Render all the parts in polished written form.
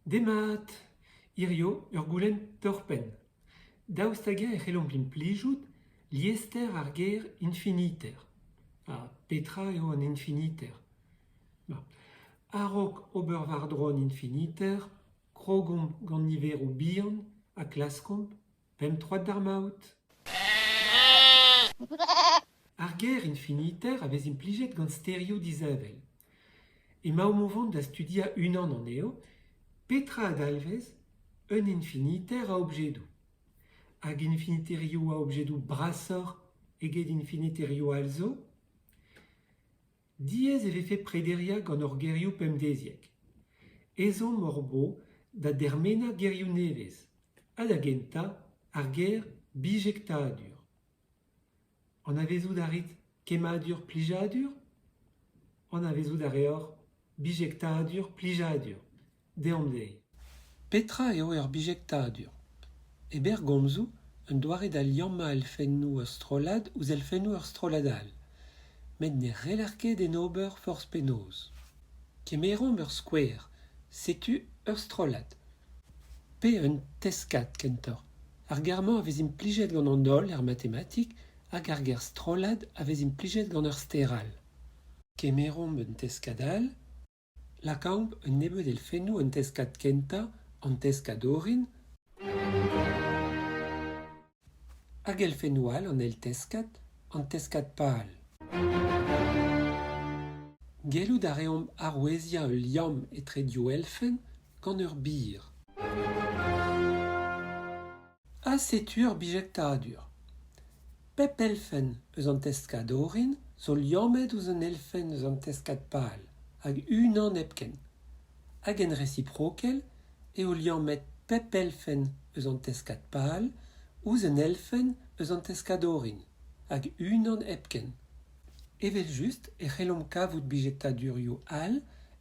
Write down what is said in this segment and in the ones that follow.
Demat, irio ur goulenn torpen. Daoust-hag-eñ e c'hellomp implijout liester ar ger infiniter. Petra eo an infiniter. A-raok ober war-dro an infiniter, krogomp gant niveroù bihan ha klaskomp, pemp troad d'ar maout. Ar ger infiniter a vez implijet gant stereo dizavel. Emaomp mouvent da studia unan an eo, petra a dalvez un infiniter a objedou. Hag infiniterioù a objedou brasoc'h eget infiniterioù also, diez e vefe prederia gant ur gerioù pemdeziek. Ezhomm ur bo da dermennañ gerioù nevez, ha da genta ar ger bijektadur. An avezout a rit kemadur plijadur, an avezout a reoc'h bijektadur plijadur. Deomp dezhi. Petra eo ur bijektadur. Eber gomzou, un doare da liamma elfennoù ur strolad ouz elfennoù ur stroladal. Met ne c'heller ket en ober forzh penoz. Kemeromp ur skouer, setu ur strolad. Pe un teskad kentoc'h. Ar germañ a vez implijet gant an holl er matematik hag ar ger strolad a vez implijet gant ur steral. Kemeromp un teskadal, lakaomp un nebeud elfennoù un teskad kenta, an teskad orin, hag elfennoù all an el teskad, an teskad pal. Gelout a reomp aroueziañ ul liam etredioù elfen gant ur bir. Ha setu ur bijektadur. Pep elfen eus an teskad orin zo liammet ouz un elfen eus an teskad pal, hag unan hepken. Hag en resiprokel eo liammet pep elfen eus an teskad pal ouz un elfen eus an teskad orin, hag unan hepken. Evel just e c'hellomp kavout bijektadurioù all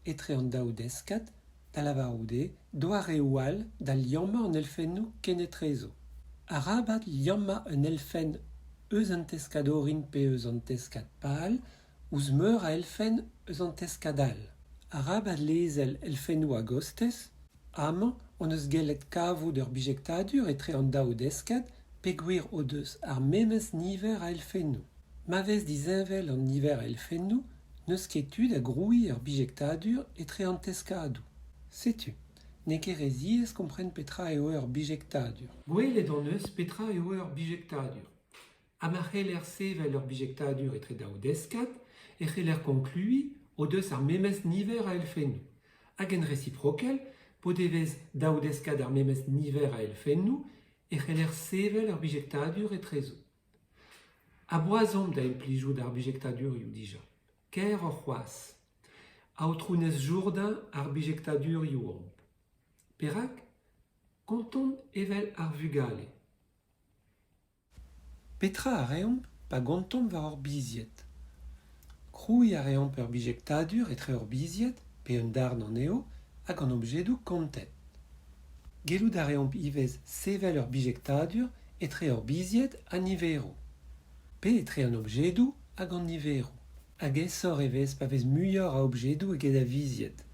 etre an daou deskad da lavaroude doareoù all da liamma an elfennoù kenetrezo. Arabat liamma un elfen eus an teskad orin pe eus an teskad pal ouz meur a elfen eus an teskad all. Arabat lezel elfennoù a gostez, amañ on eus gellet kavout ur bijektadur etre an daou deskad pe gwir o deus ar memez niver a elfennoù. Ma vez dizinvel an niver a elfennoù, neus ket tud a grouiñ ur bijektadur etre an teskadou. Setu, ne ket reziez kompren petra eo ur bijektadur. Gwelet an eus petra eo ur bijektadur. Ha ma c'heller sevel ur bijektadur etre daou deskad, e c'heller konklui o deus ar memez niver a elfennoù. Hag en resiprokel, podevez daou deskad ar memez niver a elfennoù, e c'heller sevel ur bijektadur etrezo. Ha boazomp da implijout ar bijektadurioù dija. Ker ur c'hoaz. Aotrounez jourdain ar bijektadurioù omp. Perak, konton evel ar vugale. Petra a reomp pa gontomp war ur biziet. Krouiñ a reomp ur bijektadur etre ur biziet pe un darn an eo hag an objedou kontet. Gelout a reomp ivez sevel ur bijektadur etre ur biziet a nivero. Pe etre an objedou hag an nivero. Hag esor evez pa vez muioc'h a objedou eget a viziet.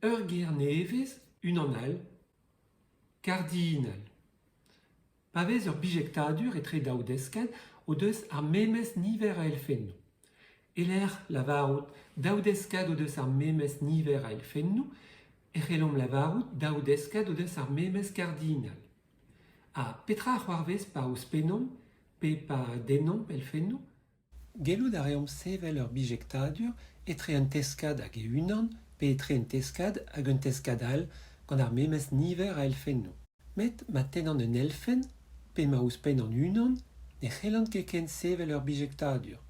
Ur ger nevez, unan all, kardinal. Pa vez ur bijektadur etre daou deskad o deus ar memez niver a elfennoù. Eler lavarout daou deskad o deus ar memez niver a elfennoù, e c'hellomp lavarout daou deskad o deus ar memez kardinal. Petra a c'hoarvez pa ouzhpennomp pe pa denomp elfennoù? Gelout a reomp sevel ur bijektadur etre un teskad hag e unan pe etre un teskad hag un teskad all gant ar memez niver a elfennoù. Met ma tennan un elfen pe ma ouzhpenn an unan ne c'hellant ket ken sevel ur bijektadur.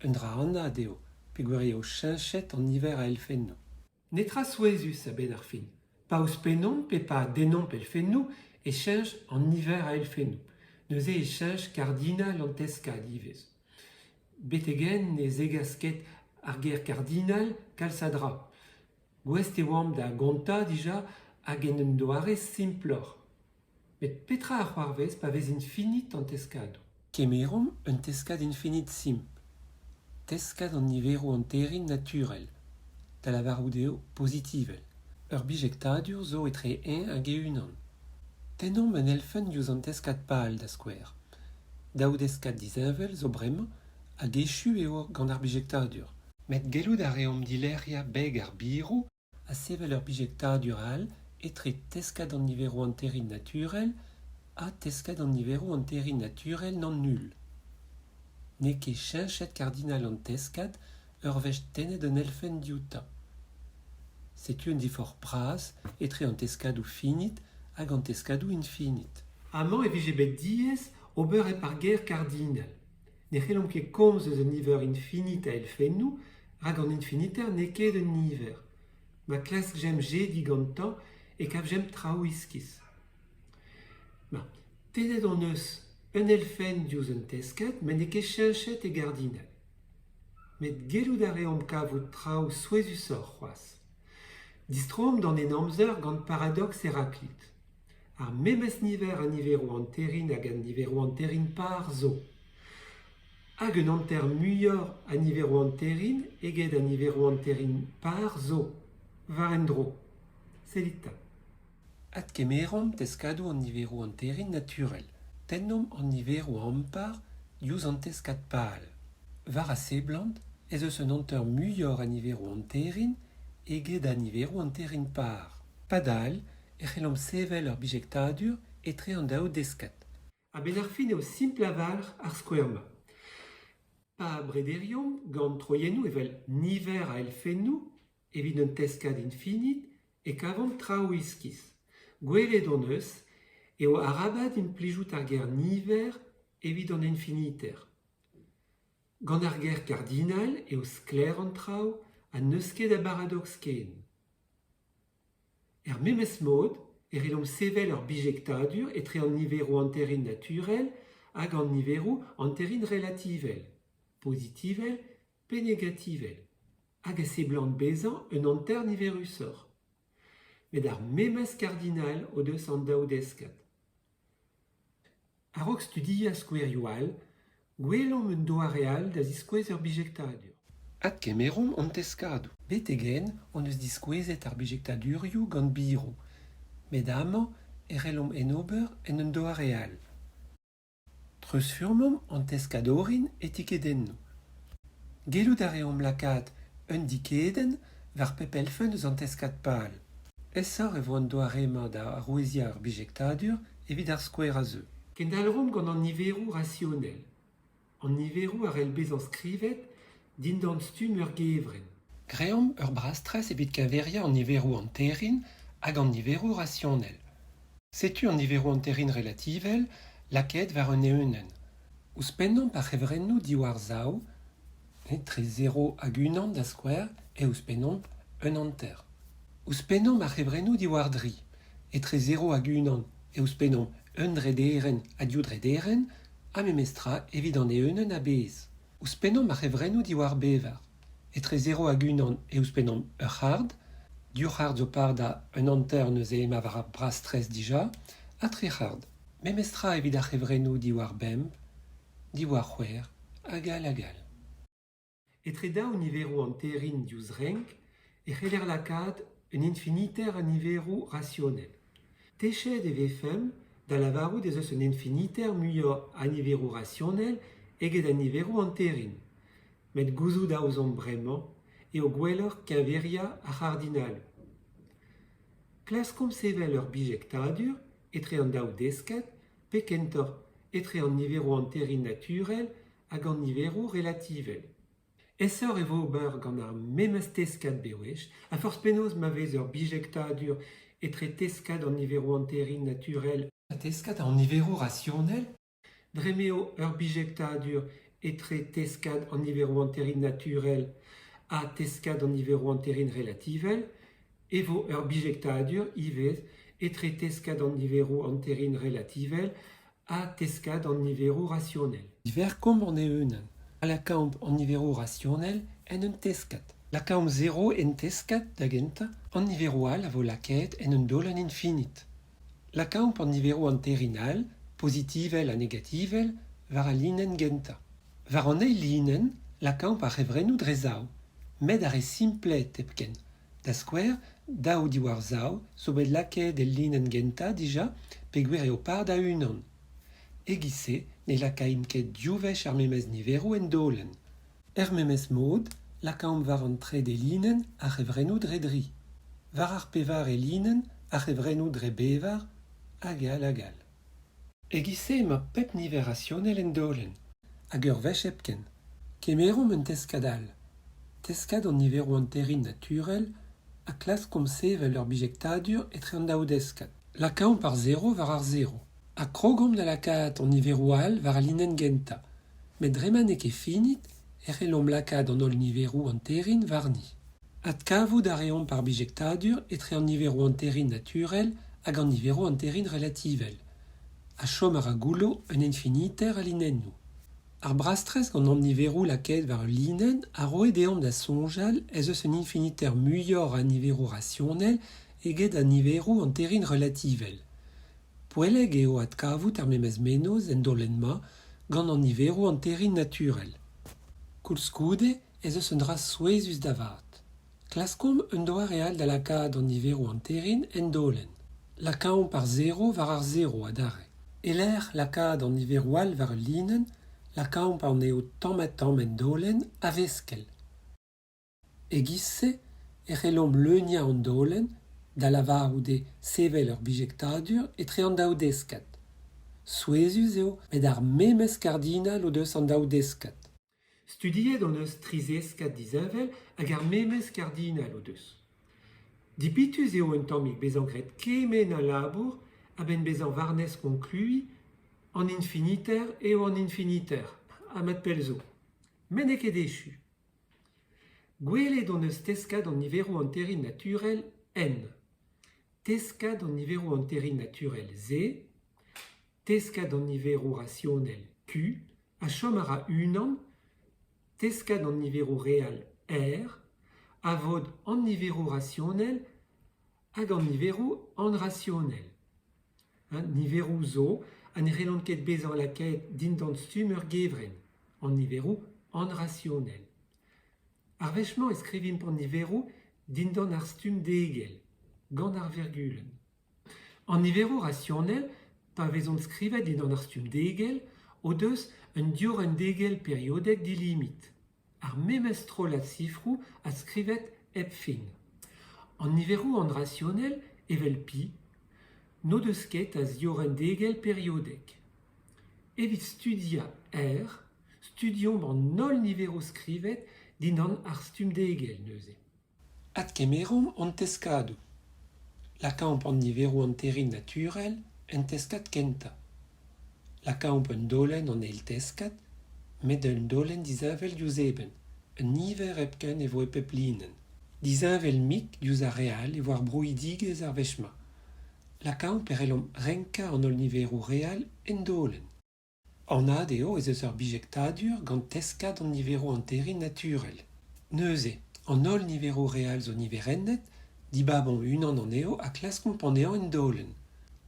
Un dra anad eo pe gwari eo cheñchet an niver a elfennoù. Netra souezus a bet ar fin. Pa ouzhpennomp pe pa denomp elfennoù e cheñch an niver a elfennoù. Neuze e cheñch kardinal an teskad ivez. Betegen ne zegas ket ar ger kardinal kalz a dra. Gwest e oamp da gonta dija hag en un doare simploc'h. Met petra a c'hoarvez pa vez infinit an teskadou. Kemeromp un teskad infinit simp. Teskad an niveroù an terin naturel. Da lavarout eo pozitivel. ur bijektadur zo etre 1 hag e-unan. Tennom un elfen diouzh an teskad pal da skouer. Daoù deskad dizinvel zo bremañ hag echu eo gant ar bijektadur. Met gelout a reomp dileria beg ar birou a sevel ur bijektadur all etre teskad an niverou anterin naturel a teskad an niverou anterin naturel nan nul. Ne ket cheñchet kardinal an teskad ur vech tennet un elfen diouta. Setu un difor bras etre an teskadou finit hag an teskadou infinit. Amañ e vije bet diez ober e par ger kardinal. Ne c'hellom ket komz eus un niver infinit a elfennoù hag an infiniter ne ket un niver. Ma klask jem jedi gantañ e kav jem traoù iskis. Tennet an eus un elfen diouzh un teskad, men ne ket cheñchet e kardinal. Met gelout a reomp kavout traoù souezusoc'h c'hoazh. Distrom d'an enamzer gant paradox Héraclite. Ar memes niver a niverou anterin hag an niverou anterin par zo. Hag un anter muioc'h a niverou anterin eget a niverou anterin par zo. War en dro. Selita. Ad kemerom teskadou an niverou anterin naturel. Tennom an niverou ampar diouzh an teskad pal. War a seblant ez eus un anter muioc'h a niverou anterin eget a niverou anterin par. Padal, e c'hellom sevel ur bijektadur etre an daou deskad. A ben ar fin eo simple avalc'h ar skouerma. Pa brederiom gant troiennoù evel niver a elfennoù evit un teskad infinit e kavant traoù iskis. Gwelet on eus eo arabat implijout ar ger niver evit an infiniter. Gant ar ger kardinal eo skler an traoù a neus ket a paradox ken. Memes mod, c'hellom sevel ur bijektadur etre an niverou anterin naturel hag an niverou anterin relativel, positivel pe negativel, hag a seblant bezañ un anter niverusoc'h. Met ar memes kardinal o deus an daou deskad. A-raok studia skouerioù all, gwellom un doare all da ziskouez ur bijektadur. Ad kemerom an teskadou. Bet egen on eus diskouezet ar bijektadurioù gant biro. Met amañ e c'hellom en ober en un doare all. Treuz furmom an teskadorin e tikedennoù. Gelout a reomp lakaat un dikeden war pep elfen eus an teskad pal. Essor e vo an doare-mañ da rouezia ur bijektadur evit ar skouer a zeu. Kendalrom gant an niverou rationel. An niverou ar el bezañ skrivet dindan stum ur gevren. Greomp ur brastrez evit keñveria an niverou anterin hag an niverou rationel. Setu an niverou anterin relativel lakaet war un eunen. Ouzhpennañ pa c'hevrennoù diwar zaou, etre 0 hag unan da skouer e ouzhpennañ un anter. Ouzhpennañ ma c'hevrennoù diwar dri, etre 0 hag unan e ouzhpennañ un drederen ha div drederen, ha memestra evit an eunen a bez. Ouzhpennañ ma c'hevrennoù diwar bevar, etre 0 hag unan e ouzhpennañ ur c'hard, div c'hard zo par da un anter neus e ema war ar brastrez dija, ha tre c'hard. Memestra evit ar c'hevrennoù diwar bemp, diwar c'hwer, agal agal. Etre daou niverou anterin diouzh renk, e c'heller lakaat un infiniter a niverou rationel. Techet e vefem da lavarout ez eus un infiniter muioc'h a niverou rationel eget a niverou anterin. Met gouzout daouzon bremañ eo gwelloc'h keñveria a c'hardinal. Klaskom sevel ur bijektadur etre an daou deskad pe kentor etre an niverou anterin naturel hag an niverou relativel. Essor e vo ober gant ar memes teskad bewech, a forz penaos ma vez ur bijektadur etre teskad an niverou anterin naturel a teskad an niverou rationel, dremeo ur bijektadur etre teskad an niverou anterin naturel a teskad an niverou anterin relativel, e vo ur bijektadur ivez etre teskad an niverou anterin relativel a teskad an niverou rationel. Diver komp an eunen. La kaomp an niverou rationel en un teskad. La kaomp 0 en teskad da genta an niverou all a vo lakaet en un dolenn infinit. La kaomp an niverou anterinal, positivel a negativel, war a linen genta. War an ei linen, la kaomp a c'hevrennoù drezaou, met ar e simplet epken. Da square, da o diwar zao, so bet lakaet el linen genta dija, pe gwir eo par da unan. Egise, ne lakaim ket diuvech ar memez niverou en dolen. Memez mod, lakaom var an tre de linen a revrenou dre dri. Var ar pevar e linen a revrenou dre bevar, agal. Egise ma pep niver rationel en dolen, hag ur vech epken. Kemerom un teskadal. Teskad an niverou anterin naturel, a klas kom sevel ur bijektadur etre an daoudeskat. Lakaom par 0 var ar 0. A krogom da lakaat an niverou al var linen genta. Met dreman eke finit, relom lakaat an ol niverou anterin varni. Ad kavout a reom par bijektadur etre an niverou anterin naturel hag an niverou anterin relativel. A chom ar a goulo un infiniter a linennou. Ar brastrez gant an niverou lakaet var linen a roe deomp da sonjal ez eus un infiniter muior a niverou rationel eget a niverou anterin relativel. Poeleg eo ad kavout ar memez menoz en dolen ma gant an niverou anterin naturel. Koulskoude ez eus un dra souezus da vat. Klaskom un doa real da lakaat an niverou anterin en dolen. Lakaom par 0 var ar 0 adare. Eler lakaat an niverou al var linen, lakaom par neo tamm en dolen a veskel. Egisse, relom leunia an dolen, da lavar oude sevel ur bijektadur etre an daoudeskat. Souezus eo, met ar memez kardinal o deus an daoudeskat. Studiet on eus trizeskat dizavel hag ar memez kardinal o deus. Dipitus eo un tammig bezan gret kemen a labour a ben bezan varnez konklui an infiniter eo an infiniter, a mat pelzo. Men eke dechu. Gwelet on eus teskad an niverou anterin naturel n. Teskad an niverou anterin naturel z, teskad an niverou rationel q, a chom a ra unan, teskad an niverou real r, a vod an niverou rationel hag an niverou an rationel. Niverou zo, an relon ket bezan lakaet din d'an stum ur gevren, an niverou an rationel. Ar vechman eskrivim pan niverou din d'an ar stum degel, gant ar virgulen. An niverou rationel, pa vezont skrivet din d'an ar stum degel, o deus un dioren degel periodek dilimit. Ar memez trol a sifrou a skrivet ep fin. An niverou an rationel evel pi, no deus ket a dioren degel periodek. Evit studia R, studiom an nol niverou skrivet din an ar stum degel neuze. Ad kemerom an teskadou. Lakaomp an niverou anterin naturel en teskat kenta. Lakaomp un dolen an eil teskat, met un dolen dizavel diouz eben, un niver epken e vo epep linen. Dizavel mik diouz ar real e vo ar brouidigez ar vechma. Lakaomp relom renka an ol niverou real en dolen. An ad eo ez eus ur bijektadur gant teskad an niverou anterin naturel. Neuze, an ol niverou real zo niverennet, dibabon unan an eo a klaskomp an eo en dolen.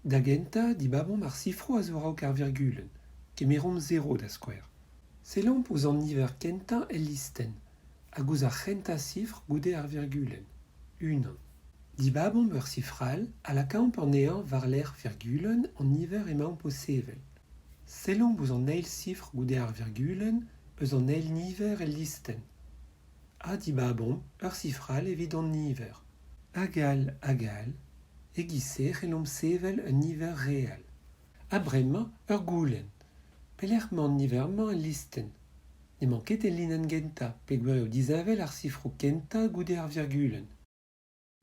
Da genta, dibabon mar sifro a zo raok ar virgulen, kemerom 0 da square. Selamp ouz an niver kenta el listen, hag ouz ar c'henta sifr goude ar virgulen, unan. Dibabon ur sifral a lakaomp an ean var l'er virgulen an niver emaomp o sevel. Selamp ouz an eil sifr goude ar virgulen eus an eil niver el listen. A dibabon ur sifral evit an niver. Agal, egise relom sevel un niver real. A bremañ ur goulenn. Pelec'h an nivermañ el listen. Ne manket el linen genta, pe gwir eo dizavel ar sifro kenta goude ar virgulen.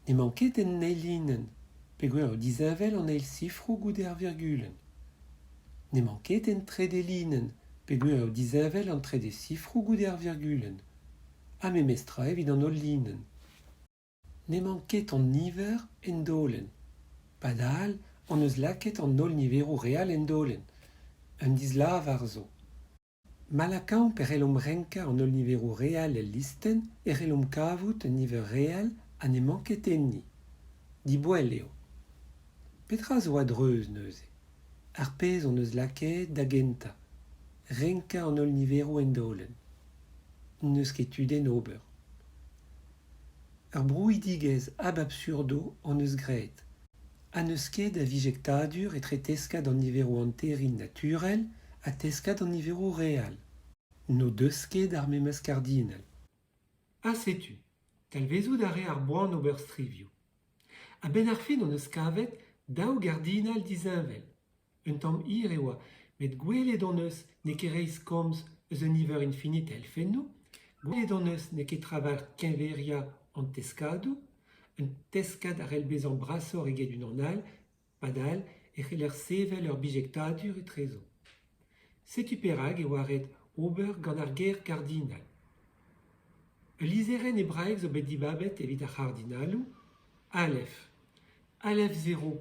Ne manket en eil linen, pe gwir eo dizavel an eil sifro goude ar virgulen. Ne manket en trede linen, pe gwir eo dizavel an trede sifro goude ar virgulen. Ha memestra evit an ol linen. Ne manket an niver en dolen. Padal, an eus laket an ol niverou real en dolen. Un dizlav ar zo. Malakaomp relom renka an ol niverou real el listen relom kavout un niver real a ne manket enni. Diboel eo. Petra zo adreuz neuze. Ar pez an eus laket da genta. Renka an ol niverou en dolen. Neus ket tud en ober. ur brouidigez ab absurdo en eus graet. An eus ket a vijektadur etre teskad an nivero anterin naturel a teskad an nivero real. No deus ket ar memes kardinal. Ha setu, talvezout a re ar boan ober strivio. A ben ar fin an eus kavet daou gardinal dizinvel. Un tamm hir e oa, met gwelet an eus ne ket reiz komz eus un niver infinit elfenno, gwelet an eus ne ket traval kenveria an teskadou, un teskad ar elbezan brasor eget unan all, padal, e c'heller sevel ur bijektadur e trezo. Setu perag e oaret ober gant ar ger kardinal. Ul lizeren e braeg zo bet dibabet evit ar kardinalou, Aleph. Aleph 0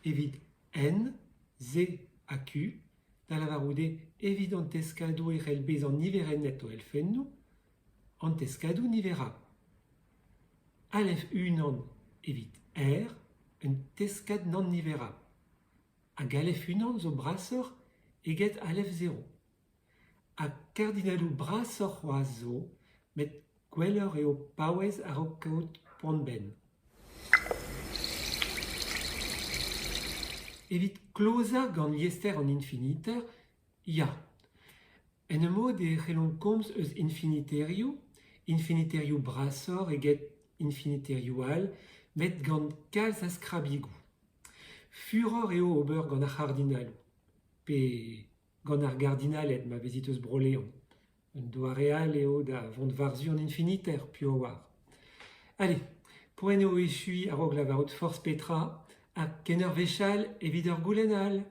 evit N, Z a Q, da lavaroude evit an teskadou e c'hell an niverennet o elfennou, an teskadou nivera. Aleph unan evit R, un teskad nan nivera. Hag Aleph unan zo brasor eget Aleph 0. Ha kardinalou brasor c'hoaz zo, met gwellor eo paouez ar o kaout poan ben. Evit kloza gant liester an infiniter, ya. En mod e c'hellon komz eus infiniterio, infiniterio brasor eget infiniterio all, met gant kalz a skrabigou. Furor eo ober gant ar kardinalou, pe gant ar gardinalet ma vezit eus brolean. Un doa real eo da vont varzu an infiniter, pio war. Allez, poen eo echui a rog lavarout force petra, ha ken ur vechal evit ur goulenn all.